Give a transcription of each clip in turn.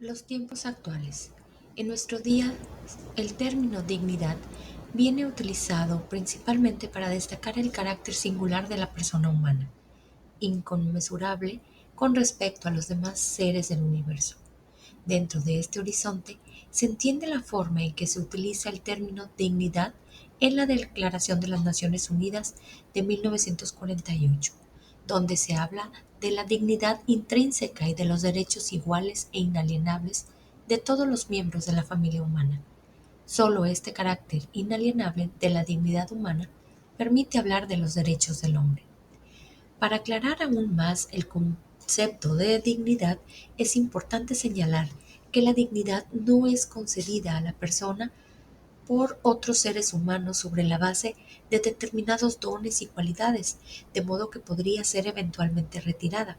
Los tiempos actuales. En nuestro día, el término dignidad viene utilizado principalmente para destacar el carácter singular de la persona humana, inconmensurable con respecto a los demás seres del universo. Dentro de este horizonte se entiende la forma en que se utiliza el término dignidad en la Declaración de las Naciones Unidas de 1948, donde se habla de la dignidad intrínseca y de los derechos iguales e inalienables de todos los miembros de la familia humana. Solo este carácter inalienable de la dignidad humana permite hablar de los derechos del hombre. Para aclarar aún más el concepto de dignidad, es importante señalar que la dignidad no es concedida a la persona por otros seres humanos sobre la base de determinados dones y cualidades, de modo que podría ser eventualmente retirada.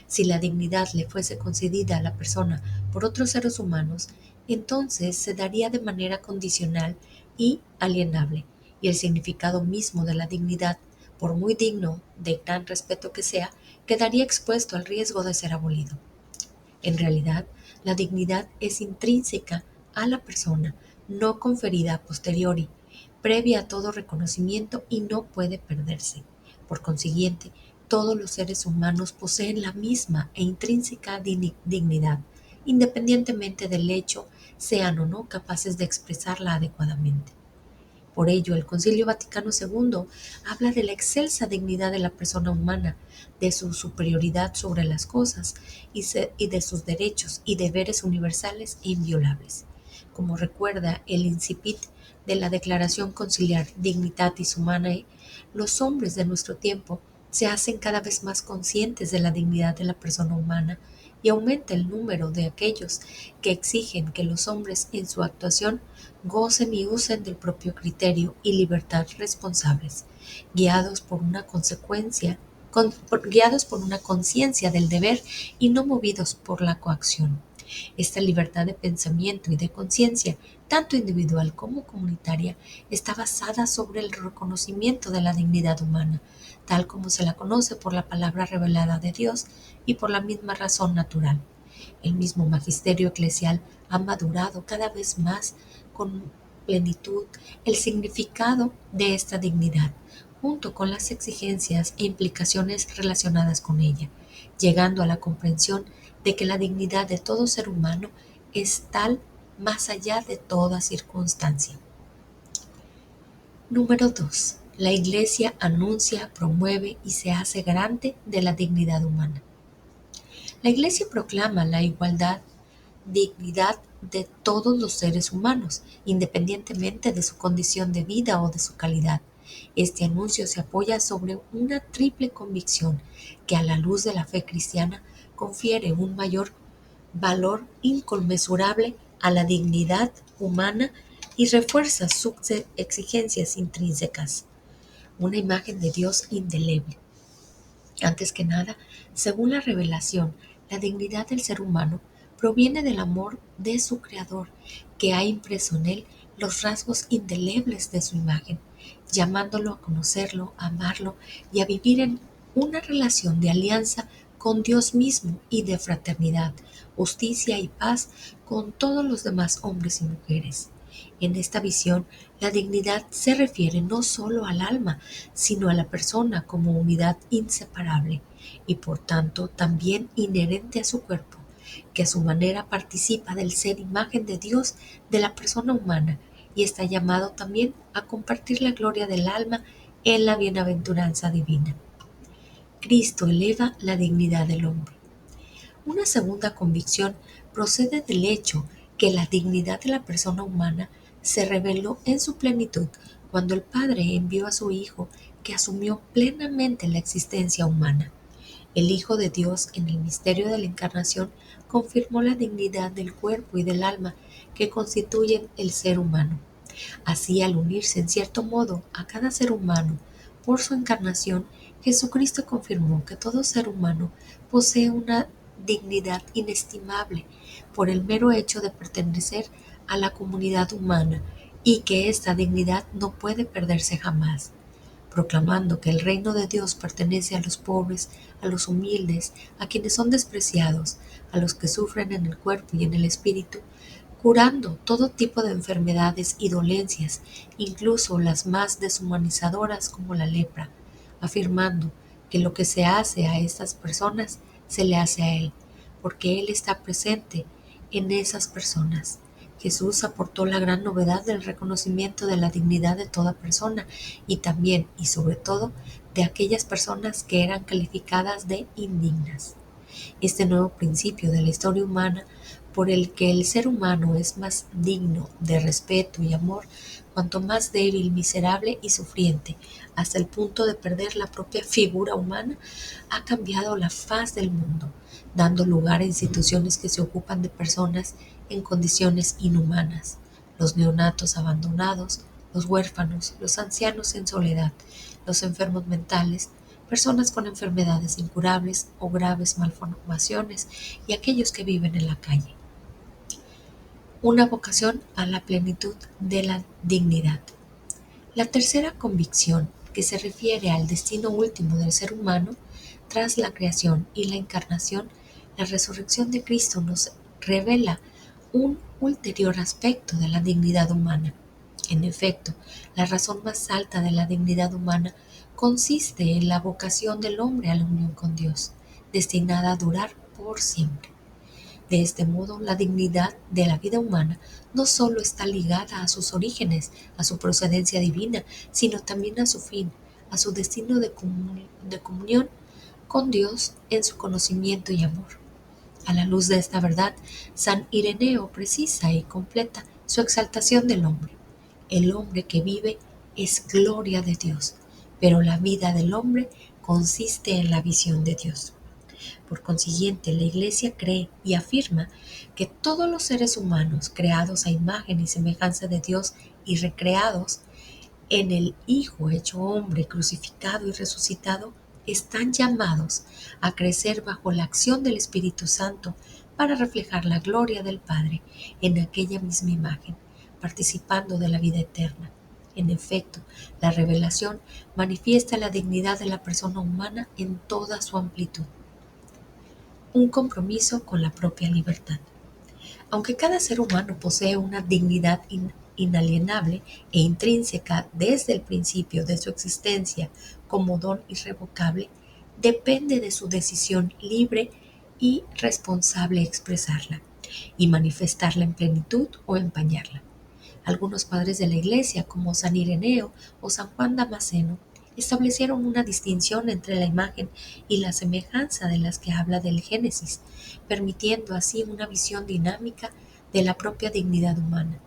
Si la dignidad le fuese concedida a la persona por otros seres humanos, entonces se daría de manera condicional y alienable, y el significado mismo de la dignidad, por muy digno de gran respeto que sea, quedaría expuesto al riesgo de ser abolido. En realidad, la dignidad es intrínseca a la persona, no conferida a posteriori, previa a todo reconocimiento y no puede perderse. Por consiguiente, todos los seres humanos poseen la misma e intrínseca dignidad, independientemente del hecho sean o no capaces de expresarla adecuadamente. Por ello, el Concilio Vaticano II habla de la excelsa dignidad de la persona humana, de su superioridad sobre las cosas y de sus derechos y deberes universales e inviolables. Como recuerda el incipit de la Declaración Conciliar Dignitatis Humanae, los hombres de nuestro tiempo se hacen cada vez más conscientes de la dignidad de la persona humana y aumenta el número de aquellos que exigen que los hombres en su actuación gocen y usen del propio criterio y libertad responsables, guiados por una guiados por una conciencia del deber y no movidos por la coacción. Esta libertad de pensamiento y de conciencia, tanto individual como comunitaria, está basada sobre el reconocimiento de la dignidad humana, tal como se la conoce por la palabra revelada de Dios y por la misma razón natural. El mismo magisterio eclesial ha madurado cada vez más con plenitud el significado de esta dignidad, junto con las exigencias e implicaciones relacionadas con ella, llegando a la comprensión de que la dignidad de todo ser humano es tal más allá de toda circunstancia. Número 2. La Iglesia anuncia, promueve y se hace garante de la dignidad humana. La Iglesia proclama la dignidad de todos los seres humanos, independientemente de su condición de vida o de su calidad. Este anuncio se apoya sobre una triple convicción que, a la luz de la fe cristiana, confiere un mayor valor inconmensurable a la dignidad humana y refuerza sus exigencias intrínsecas. Una imagen de Dios indeleble. Antes que nada, según la revelación, la dignidad del ser humano proviene del amor de su Creador, que ha impreso en él los rasgos indelebles de su imagen, llamándolo a conocerlo, a amarlo y a vivir en una relación de alianza con Dios mismo y de fraternidad, justicia y paz con todos los demás hombres y mujeres. En esta visión, la dignidad se refiere no solo al alma, sino a la persona como unidad inseparable y por tanto también inherente a su cuerpo, que a su manera participa del ser imagen de Dios de la persona humana y está llamado también a compartir la gloria del alma en la bienaventuranza divina. Cristo eleva la dignidad del hombre. Una segunda convicción procede del hecho que la dignidad de la persona humana se reveló en su plenitud cuando el Padre envió a su Hijo, que asumió plenamente la existencia humana. El Hijo de Dios, en el misterio de la Encarnación, confirmó la dignidad del cuerpo y del alma que constituyen el ser humano. Así, al unirse en cierto modo a cada ser humano por su encarnación, Jesucristo confirmó que todo ser humano posee una dignidad inestimable por el mero hecho de pertenecer a la comunidad humana y que esta dignidad no puede perderse jamás. proclamando que el reino de Dios pertenece a los pobres, a los humildes, a quienes son despreciados, a los que sufren en el cuerpo y en el espíritu, curando todo tipo de enfermedades y dolencias, incluso las más deshumanizadoras como la lepra, afirmando que lo que se hace a estas personas se le hace a Él, porque Él está presente en esas personas. Jesús aportó la gran novedad del reconocimiento de la dignidad de toda persona y también y sobre todo de aquellas personas que eran calificadas de indignas. Este nuevo principio de la historia humana por el que el ser humano es más digno de respeto y amor cuanto más débil, miserable y sufriente, hasta el punto de perder la propia figura humana, ha cambiado la faz del mundo, dando lugar a instituciones que se ocupan de personas en condiciones inhumanas, los neonatos abandonados, los huérfanos, los ancianos en soledad, los enfermos mentales, personas con enfermedades incurables o graves malformaciones y aquellos que viven en la calle. Una vocación a la plenitud de la dignidad. La tercera convicción, que se refiere al destino último del ser humano, tras la creación y la encarnación, la resurrección de Cristo nos revela un ulterior aspecto de la dignidad humana. En efecto, la razón más alta de la dignidad humana consiste en la vocación del hombre a la unión con Dios, destinada a durar por siempre. De este modo, la dignidad de la vida humana no solo está ligada a sus orígenes, a su procedencia divina, sino también a su fin, a su destino de comunión con Dios en su conocimiento y amor. A la luz de esta verdad, San Ireneo precisa y completa su exaltación del hombre. El hombre que vive es gloria de Dios, pero la vida del hombre consiste en la visión de Dios. Por consiguiente, la Iglesia cree y afirma que todos los seres humanos creados a imagen y semejanza de Dios y recreados en el Hijo hecho hombre, crucificado y resucitado, están llamados a crecer bajo la acción del Espíritu Santo para reflejar la gloria del Padre en aquella misma imagen, participando de la vida eterna. En efecto, la revelación manifiesta la dignidad de la persona humana en toda su amplitud. Un compromiso con la propia libertad. Aunque cada ser humano posee una dignidad inalienable e intrínseca desde el principio de su existencia como don irrevocable, depende de su decisión libre y responsable expresarla y manifestarla en plenitud o empañarla. Algunos padres de la Iglesia, como San Ireneo o San Juan Damasceno, establecieron una distinción entre la imagen y la semejanza de las que habla del Génesis, permitiendo así una visión dinámica de la propia dignidad humana.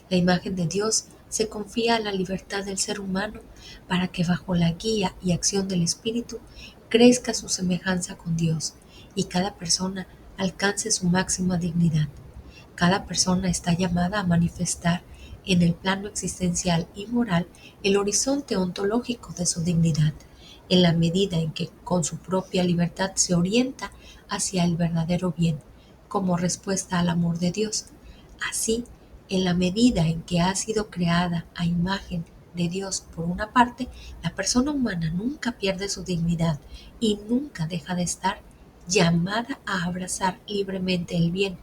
La imagen de Dios se confía a la libertad del ser humano para que bajo la guía y acción del Espíritu crezca su semejanza con Dios y cada persona alcance su máxima dignidad. Cada persona está llamada a manifestar en el plano existencial y moral el horizonte ontológico de su dignidad, en la medida en que con su propia libertad se orienta hacia el verdadero bien, como respuesta al amor de Dios. Así, en la medida en que ha sido creada a imagen de Dios por una parte, la persona humana nunca pierde su dignidad y nunca deja de estar llamada a abrazar libremente el bien.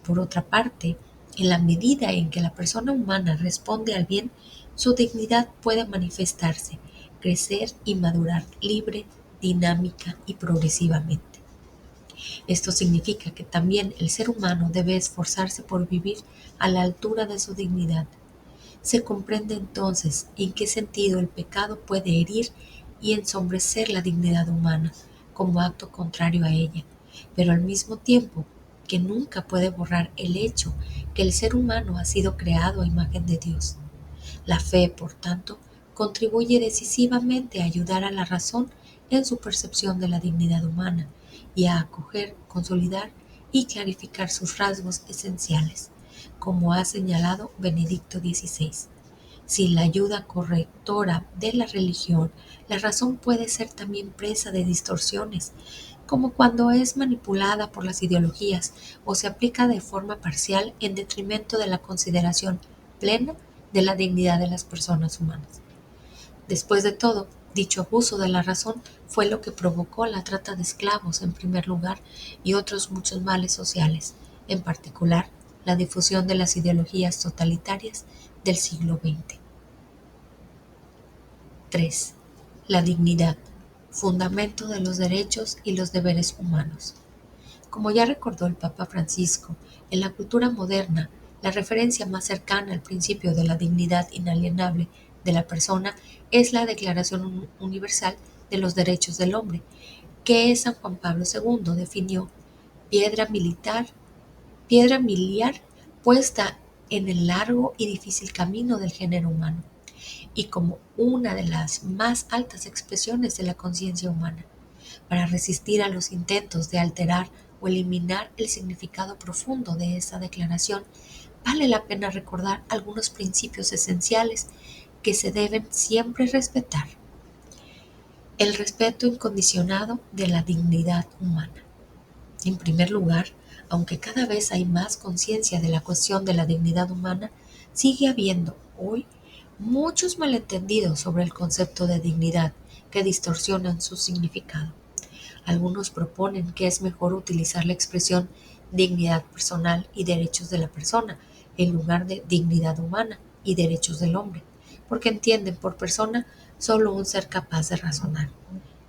Por otra parte, en la medida en que la persona humana responde al bien, su dignidad puede manifestarse, crecer y madurar libre, dinámica y progresivamente. Esto significa que también el ser humano debe esforzarse por vivir a la altura de su dignidad. Se comprende entonces en qué sentido el pecado puede herir y ensombrecer la dignidad humana como acto contrario a ella, pero al mismo tiempo que nunca puede borrar el hecho que el ser humano ha sido creado a imagen de Dios. La fe, por tanto, contribuye decisivamente a ayudar a la razón en su percepción de la dignidad humana y a acoger, consolidar y clarificar sus rasgos esenciales, como ha señalado Benedicto XVI. Sin la ayuda correctora de la religión, la razón puede ser también presa de distorsiones, como cuando es manipulada por las ideologías o se aplica de forma parcial en detrimento de la consideración plena de la dignidad de las personas humanas. Después de todo, dicho abuso de la razón fue lo que provocó la trata de esclavos en primer lugar y otros muchos males sociales, en particular la difusión de las ideologías totalitarias del siglo XX. 3. La dignidad, fundamento de los derechos y los deberes humanos. Como ya recordó el Papa Francisco, en la cultura moderna, la referencia más cercana al principio de la dignidad inalienable de la persona es la Declaración Universal de los Derechos del Hombre, que San Juan Pablo II definió piedra militar, piedra miliar puesta en el largo y difícil camino del género humano, y como una de las más altas expresiones de la conciencia humana, para resistir a los intentos de alterar o eliminar el significado profundo de esa declaración. Vale la pena recordar algunos principios esenciales que se deben siempre respetar. El respeto incondicionado de la dignidad humana. En primer lugar, aunque cada vez hay más conciencia de la cuestión de la dignidad humana, sigue habiendo hoy muchos malentendidos sobre el concepto de dignidad que distorsionan su significado. Algunos proponen que es mejor utilizar la expresión dignidad personal y derechos de la persona en lugar de dignidad humana y derechos del hombre, porque entienden por persona solo un ser capaz de razonar.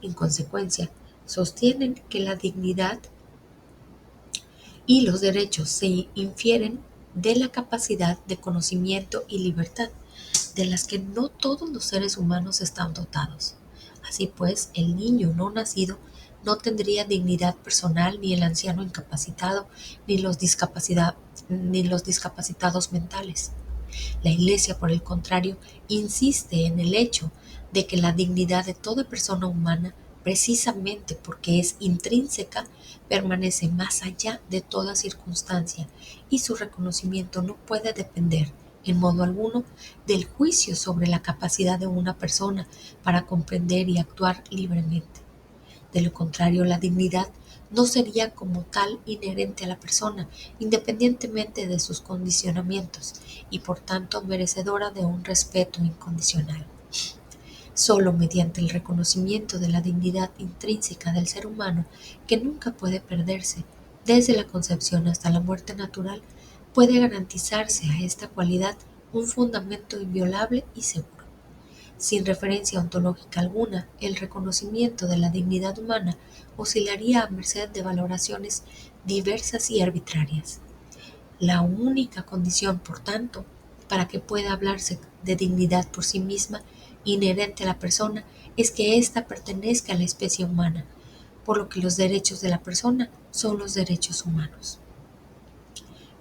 En consecuencia, sostienen que la dignidad y los derechos se infieren de la capacidad de conocimiento y libertad, de las que no todos los seres humanos están dotados. Así pues, el niño no nacido no tendría dignidad personal, ni el anciano incapacitado, ni los discapacitados mentales. La Iglesia, por el contrario, insiste en el hecho de que la dignidad de toda persona humana, precisamente porque es intrínseca, permanece más allá de toda circunstancia y su reconocimiento no puede depender, en modo alguno, del juicio sobre la capacidad de una persona para comprender y actuar libremente. De lo contrario, la dignidad no sería como tal inherente a la persona, independientemente de sus condicionamientos, y por tanto merecedora de un respeto incondicional. Solo mediante el reconocimiento de la dignidad intrínseca del ser humano, que nunca puede perderse, desde la concepción hasta la muerte natural, puede garantizarse a esta cualidad un fundamento inviolable y seguro. Sin referencia ontológica alguna, el reconocimiento de la dignidad humana oscilaría a merced de valoraciones diversas y arbitrarias. La única condición, por tanto, para que pueda hablarse de dignidad por sí misma, inherente a la persona, es que ésta pertenezca a la especie humana, por lo que los derechos de la persona son los derechos humanos.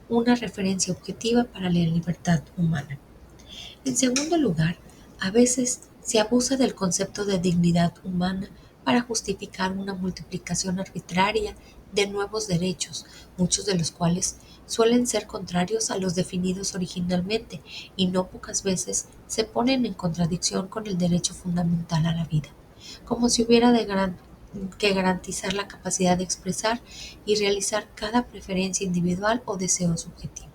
Una referencia objetiva para la libertad humana. En segundo lugar, a veces se abusa del concepto de dignidad humana para justificar una multiplicación arbitraria de nuevos derechos, muchos de los cuales suelen ser contrarios a los definidos originalmente y no pocas veces se ponen en contradicción con el derecho fundamental a la vida, como si hubiera que garantizar la capacidad de expresar y realizar cada preferencia individual o deseo subjetivo.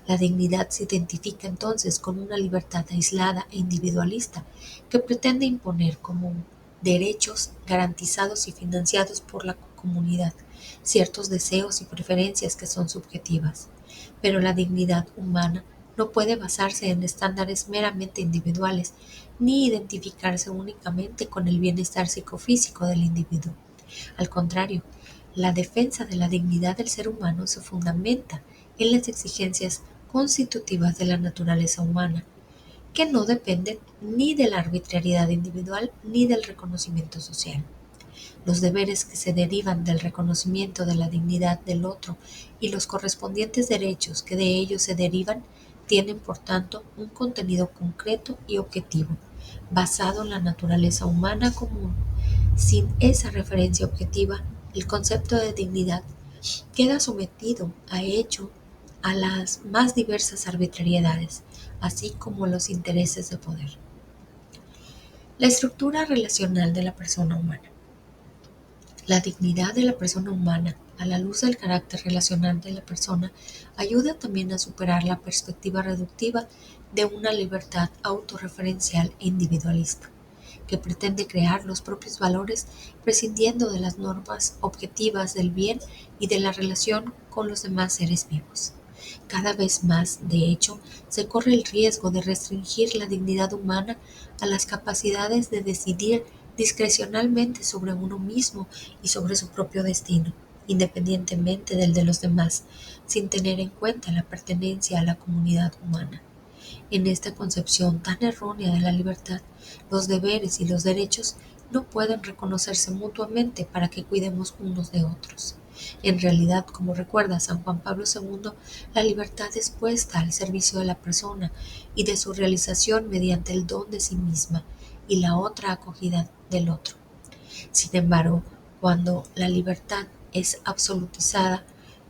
La dignidad se identifica entonces con una libertad aislada e individualista que pretende imponer como derechos garantizados y financiados por la comunidad ciertos deseos y preferencias que son subjetivas. Pero la dignidad humana no puede basarse en estándares meramente individuales ni identificarse únicamente con el bienestar psicofísico del individuo. Al contrario, la defensa de la dignidad del ser humano se fundamenta en las exigencias constitutivas de la naturaleza humana, que no dependen ni de la arbitrariedad individual ni del reconocimiento social. Los deberes que se derivan del reconocimiento de la dignidad del otro y los correspondientes derechos que de ellos se derivan tienen, por tanto, un contenido concreto y objetivo, basado en la naturaleza humana común. Sin esa referencia objetiva, el concepto de dignidad queda sometido a las más diversas arbitrariedades, así como los intereses de poder. La estructura relacional de la persona humana. La dignidad de la persona humana, a la luz del carácter relacional de la persona, ayuda también a superar la perspectiva reductiva de una libertad autorreferencial e individualista, que pretende crear los propios valores prescindiendo de las normas objetivas del bien y de la relación con los demás seres vivos. Cada vez más, de hecho, se corre el riesgo de restringir la dignidad humana a las capacidades de decidir discrecionalmente sobre uno mismo y sobre su propio destino, independientemente del de los demás, sin tener en cuenta la pertenencia a la comunidad humana. En esta concepción tan errónea de la libertad, los deberes y los derechos no pueden reconocerse mutuamente para que cuidemos unos de otros. En realidad, como recuerda San Juan Pablo II, la libertad es puesta al servicio de la persona y de su realización mediante el don de sí misma y la otra acogida del otro. Sin embargo, cuando la libertad es absolutizada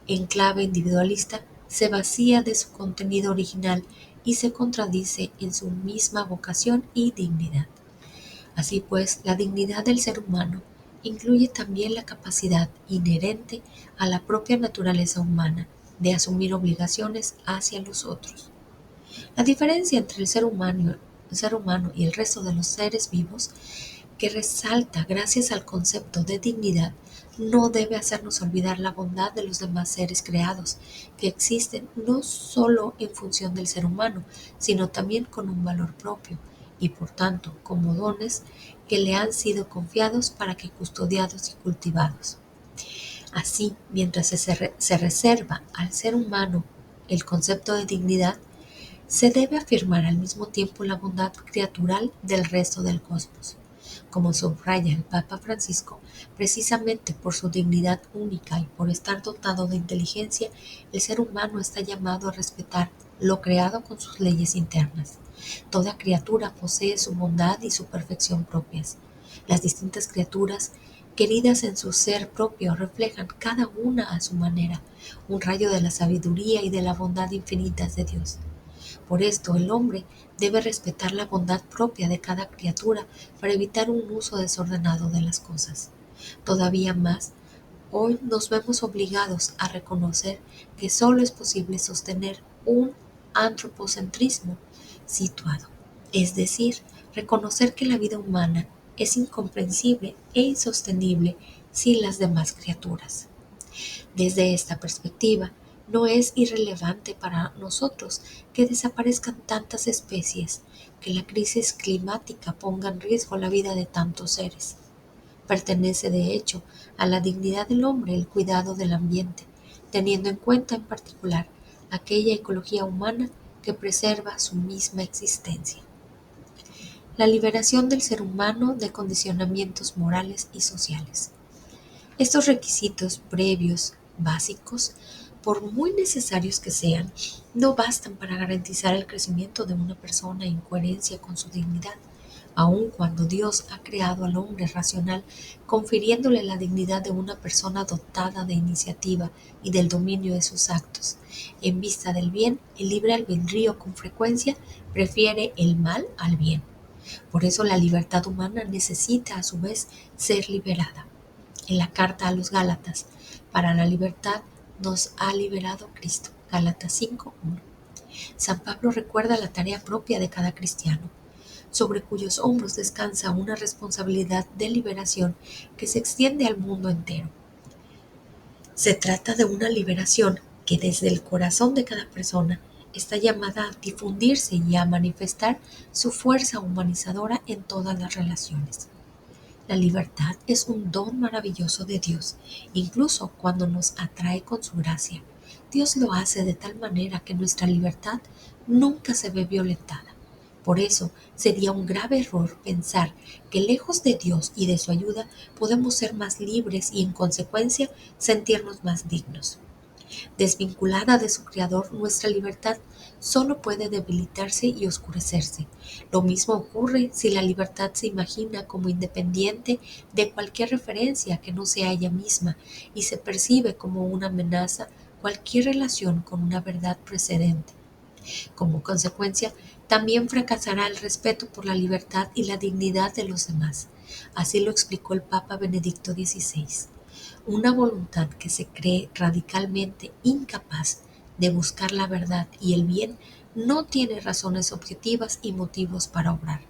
en clave individualista, se vacía de su contenido original y se contradice en su misma vocación y dignidad. Así pues, la dignidad del ser humano incluye también la capacidad inherente a la propia naturaleza humana de asumir obligaciones hacia los otros. La diferencia entre el ser humano y el resto de los seres vivos, que resalta gracias al concepto de dignidad, no debe hacernos olvidar la bondad de los demás seres creados, que existen no solo en función del ser humano, sino también con un valor propio y por tanto como dones que le han sido confiados para que custodiados y cultivados. Así, mientras se reserva al ser humano el concepto de dignidad, se debe afirmar al mismo tiempo la bondad criatural del resto del cosmos. Como subraya el Papa Francisco, precisamente por su dignidad única y por estar dotado de inteligencia, el ser humano está llamado a respetar lo creado con sus leyes internas. Toda criatura posee su bondad y su perfección propias. Las distintas criaturas, queridas en su ser propio, reflejan cada una a su manera un rayo de la sabiduría y de la bondad infinitas de Dios. Por esto, el hombre debe respetar la bondad propia de cada criatura para evitar un uso desordenado de las cosas. Todavía más, hoy nos vemos obligados a reconocer que solo es posible sostener un antropocentrismo situado, es decir, reconocer que la vida humana es incomprensible e insostenible sin las demás criaturas. Desde esta perspectiva, no es irrelevante para nosotros que desaparezcan tantas especies, que la crisis climática ponga en riesgo la vida de tantos seres. Pertenece, de hecho, a la dignidad del hombre el cuidado del ambiente, teniendo en cuenta en particular aquella ecología humana que preserva su misma existencia. La liberación del ser humano de condicionamientos morales y sociales. Estos requisitos previos, básicos, por muy necesarios que sean, no bastan para garantizar el crecimiento de una persona en coherencia con su dignidad, aun cuando Dios ha creado al hombre racional, confiriéndole la dignidad de una persona dotada de iniciativa y del dominio de sus actos. En vista del bien, el libre albedrío con frecuencia prefiere el mal al bien. Por eso la libertad humana necesita a su vez ser liberada. En la carta a los Gálatas, para la libertad nos ha liberado Cristo. Gálatas 5:1. San Pablo recuerda la tarea propia de cada cristiano, sobre cuyos hombros descansa una responsabilidad de liberación que se extiende al mundo entero. Se trata de una liberación que desde el corazón de cada persona está llamada a difundirse y a manifestar su fuerza humanizadora en todas las relaciones. La libertad es un don maravilloso de Dios, incluso cuando nos atrae con su gracia. Dios lo hace de tal manera que nuestra libertad nunca se ve violentada. Por eso sería un grave error pensar que lejos de Dios y de su ayuda podemos ser más libres y en consecuencia sentirnos más dignos. Desvinculada de su Creador, nuestra libertad solo puede debilitarse y oscurecerse. Lo mismo ocurre si la libertad se imagina como independiente de cualquier referencia que no sea ella misma y se percibe como una amenaza cualquier relación con una verdad precedente. Como consecuencia, también fracasará el respeto por la libertad y la dignidad de los demás. Así lo explicó el Papa Benedicto XVI. Una voluntad que se cree radicalmente incapaz de buscar la verdad y el bien, no tiene razones objetivas y motivos para obrar,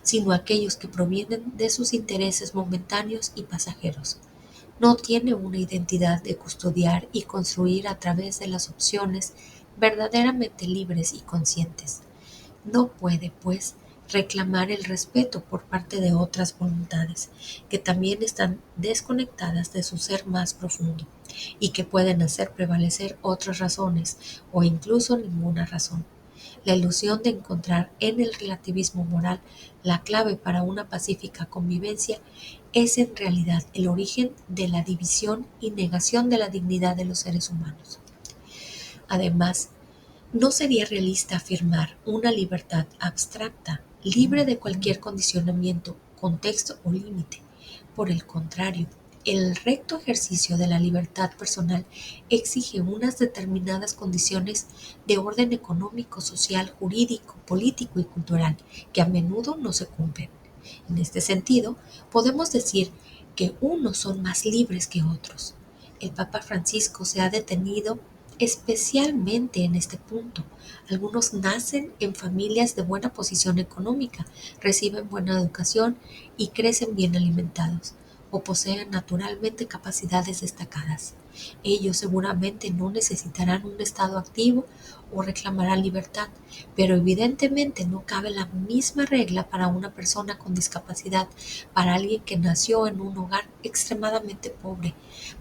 sino aquellos que provienen de sus intereses momentáneos y pasajeros. No tiene una identidad de custodiar y construir a través de las opciones verdaderamente libres y conscientes. No puede, pues, reclamar el respeto por parte de otras voluntades, que también están desconectadas de su ser más profundo y que pueden hacer prevalecer otras razones o incluso ninguna razón. La ilusión de encontrar en el relativismo moral la clave para una pacífica convivencia es en realidad el origen de la división y negación de la dignidad de los seres humanos. Además, no sería realista afirmar una libertad abstracta, libre de cualquier condicionamiento, contexto o límite. Por el contrario, el recto ejercicio de la libertad personal exige unas determinadas condiciones de orden económico, social, jurídico, político y cultural que a menudo no se cumplen. En este sentido, podemos decir que unos son más libres que otros. El Papa Francisco se ha detenido especialmente en este punto. Algunos nacen en familias de buena posición económica, reciben buena educación y crecen bien alimentados, o poseen naturalmente capacidades destacadas. Ellos seguramente no necesitarán un estado activo o reclamarán libertad, pero evidentemente no cabe la misma regla para una persona con discapacidad, para alguien que nació en un hogar extremadamente pobre,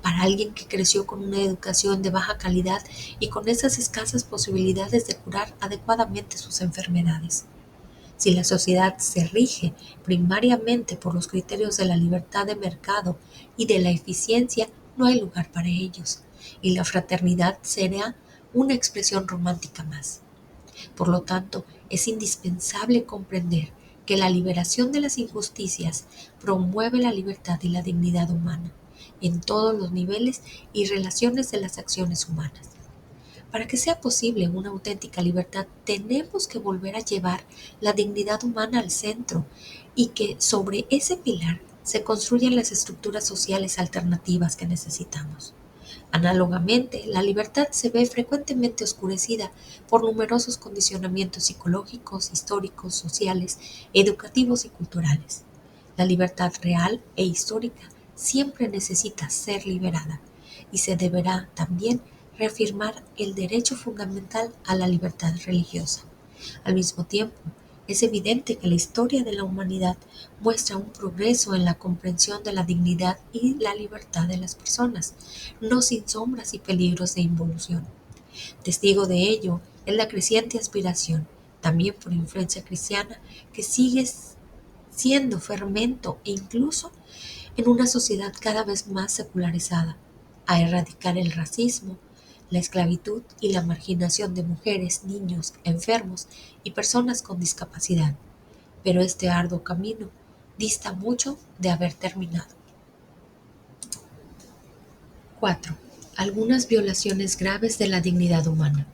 para alguien que creció con una educación de baja calidad y con esas escasas posibilidades de curar adecuadamente sus enfermedades. Si la sociedad se rige primariamente por los criterios de la libertad de mercado y de la eficiencia, no hay lugar para ellos, y la fraternidad será una expresión romántica más. Por lo tanto, es indispensable comprender que la liberación de las injusticias promueve la libertad y la dignidad humana en todos los niveles y relaciones de las acciones humanas. Para que sea posible una auténtica libertad, tenemos que volver a llevar la dignidad humana al centro y que sobre ese pilar se construyan las estructuras sociales alternativas que necesitamos. Análogamente, la libertad se ve frecuentemente oscurecida por numerosos condicionamientos psicológicos, históricos, sociales, educativos y culturales. La libertad real e histórica siempre necesita ser liberada y se deberá también reafirmar el derecho fundamental a la libertad religiosa. Al mismo tiempo, es evidente que la historia de la humanidad muestra un progreso en la comprensión de la dignidad y la libertad de las personas, no sin sombras y peligros de involución. Testigo de ello es la creciente aspiración, también por influencia cristiana, que sigue siendo fermento e incluso en una sociedad cada vez más secularizada, a erradicar el racismo, la esclavitud y la marginación de mujeres, niños, enfermos y personas con discapacidad. Pero este arduo camino dista mucho de haber terminado. 4. Algunas violaciones graves de la dignidad humana.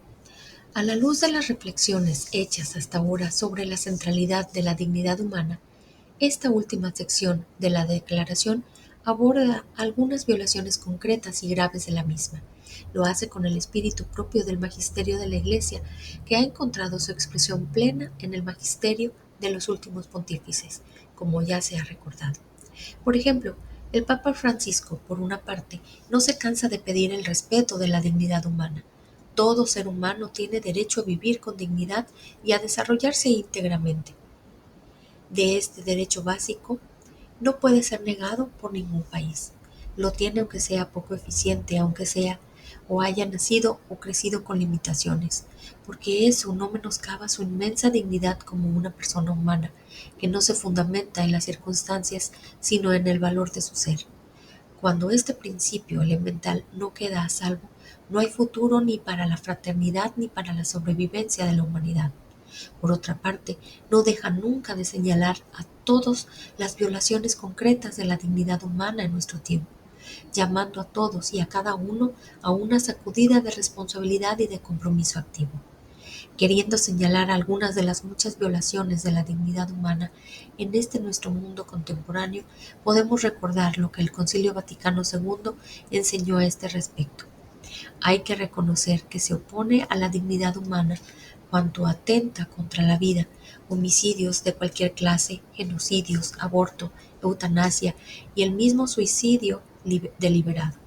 A la luz de las reflexiones hechas hasta ahora sobre la centralidad de la dignidad humana, esta última sección de la Declaración aborda algunas violaciones concretas y graves de la misma. Lo hace con el espíritu propio del magisterio de la Iglesia, que ha encontrado su expresión plena en el magisterio de los últimos pontífices, como ya se ha recordado. Por ejemplo, el Papa Francisco, por una parte, no se cansa de pedir el respeto de la dignidad humana. Todo ser humano tiene derecho a vivir con dignidad y a desarrollarse íntegramente. De este derecho básico no puede ser negado por ningún país. Lo tiene aunque sea poco eficiente, aunque sea o haya nacido o crecido con limitaciones, porque eso no menoscaba su inmensa dignidad como una persona humana, que no se fundamenta en las circunstancias, sino en el valor de su ser. Cuando este principio elemental no queda a salvo, no hay futuro ni para la fraternidad ni para la sobrevivencia de la humanidad. Por otra parte, no deja nunca de señalar a todos las violaciones concretas de la dignidad humana en nuestro tiempo, llamando a todos y a cada uno a una sacudida de responsabilidad y de compromiso activo. Queriendo señalar algunas de las muchas violaciones de la dignidad humana en este nuestro mundo contemporáneo, podemos recordar lo que el Concilio Vaticano II enseñó a este respecto. Hay que reconocer que se opone a la dignidad humana cuanto atenta contra la vida, homicidios de cualquier clase, genocidios, aborto, eutanasia y el mismo suicidio deliberado.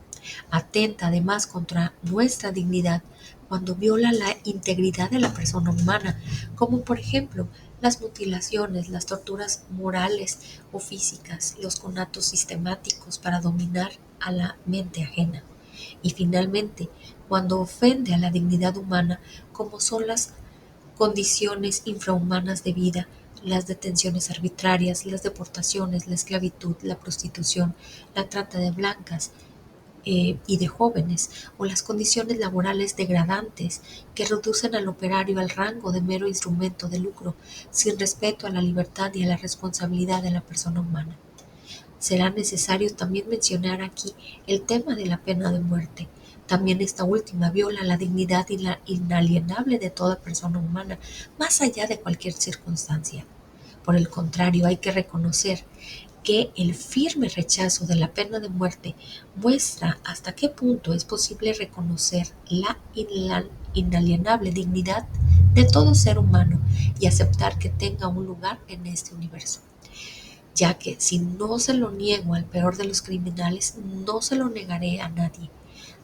Atenta además contra nuestra dignidad cuando viola la integridad de la persona humana, como por ejemplo las mutilaciones, las torturas morales o físicas, los conatos sistemáticos para dominar a la mente ajena. Y finalmente, cuando ofende a la dignidad humana, como son las condiciones infrahumanas de vida, las detenciones arbitrarias, las deportaciones, la esclavitud, la prostitución, la trata de blancas, y de jóvenes, o las condiciones laborales degradantes que reducen al operario al rango de mero instrumento de lucro, sin respeto a la libertad y a la responsabilidad de la persona humana. Será necesario también mencionar aquí el tema de la pena de muerte. También esta última viola la dignidad inalienable de toda persona humana, más allá de cualquier circunstancia. Por el contrario, hay que reconocer que el firme rechazo de la pena de muerte muestra hasta qué punto es posible reconocer la inalienable dignidad de todo ser humano y aceptar que tenga un lugar en este universo, ya que si no se lo niego al peor de los criminales, no se lo negaré a nadie.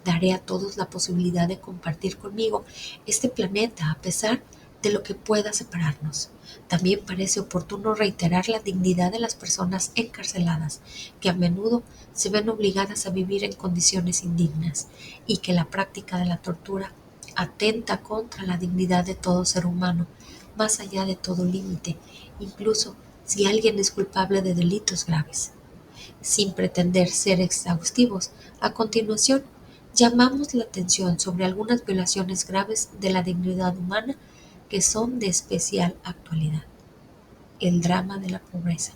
Daré a todos la posibilidad de compartir conmigo este planeta a pesar de lo que pueda separarnos. También parece oportuno reiterar la dignidad de las personas encarceladas, que a menudo se ven obligadas a vivir en condiciones indignas, y que la práctica de la tortura atenta contra la dignidad de todo ser humano, más allá de todo límite, incluso si alguien es culpable de delitos graves. Sin pretender ser exhaustivos, a continuación llamamos la atención sobre algunas violaciones graves de la dignidad humana que son de especial actualidad. El drama de la pobreza.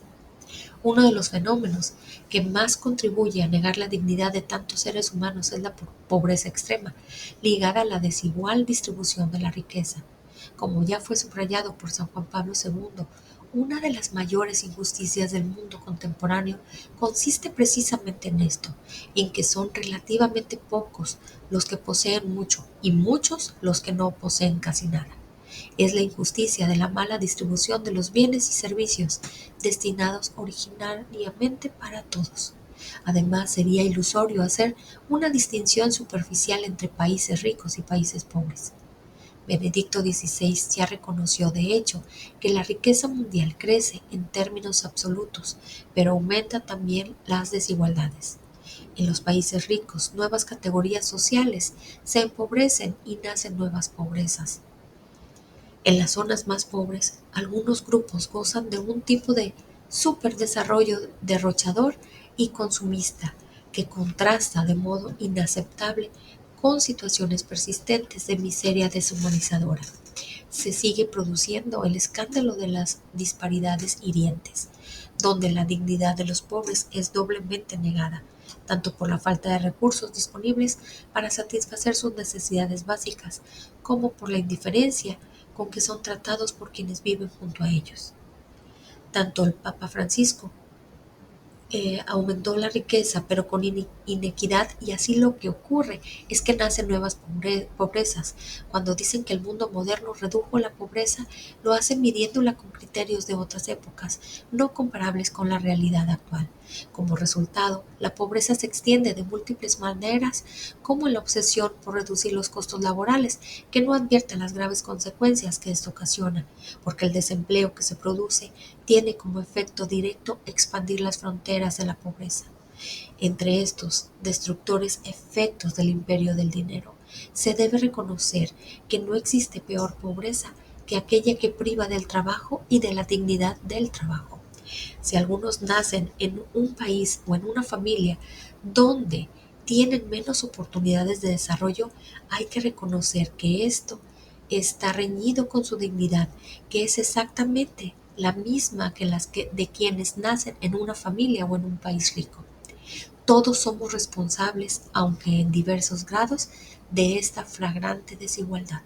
Uno de los fenómenos que más contribuye a negar la dignidad de tantos seres humanos es la pobreza extrema, ligada a la desigual distribución de la riqueza. Como ya fue subrayado por San Juan Pablo II, una de las mayores injusticias del mundo contemporáneo consiste precisamente en esto, en que son relativamente pocos los que poseen mucho y muchos los que no poseen casi nada. Es la injusticia de la mala distribución de los bienes y servicios destinados originariamente para todos. Además, sería ilusorio hacer una distinción superficial entre países ricos y países pobres. Benedicto XVI ya reconoció, de hecho, que la riqueza mundial crece en términos absolutos, pero aumenta también las desigualdades. En los países ricos, nuevas categorías sociales se empobrecen y nacen nuevas pobrezas. En las zonas más pobres, algunos grupos gozan de un tipo de superdesarrollo derrochador y consumista que contrasta de modo inaceptable con situaciones persistentes de miseria deshumanizadora. Se sigue produciendo el escándalo de las disparidades hirientes, donde la dignidad de los pobres es doblemente negada, tanto por la falta de recursos disponibles para satisfacer sus necesidades básicas, como por la indiferencia con que son tratados por quienes viven junto a ellos. Tanto el Papa Francisco aumentó la riqueza, pero con inequidad, y así lo que ocurre es que nacen nuevas pobrezas. Cuando dicen que el mundo moderno redujo la pobreza, lo hacen midiéndola con criterios de otras épocas, no comparables con la realidad actual. Como resultado, la pobreza se extiende de múltiples maneras, como la obsesión por reducir los costos laborales, que no advierten las graves consecuencias que esto ocasiona, porque el desempleo que se produce tiene como efecto directo expandir las fronteras de la pobreza. Entre estos destructores efectos del imperio del dinero, se debe reconocer que no existe peor pobreza que aquella que priva del trabajo y de la dignidad del trabajo. Si algunos nacen en un país o en una familia donde tienen menos oportunidades de desarrollo, hay que reconocer que esto está reñido con su dignidad, que es exactamente la misma que de quienes nacen en una familia o en un país rico. Todos somos responsables, aunque en diversos grados, de esta flagrante desigualdad.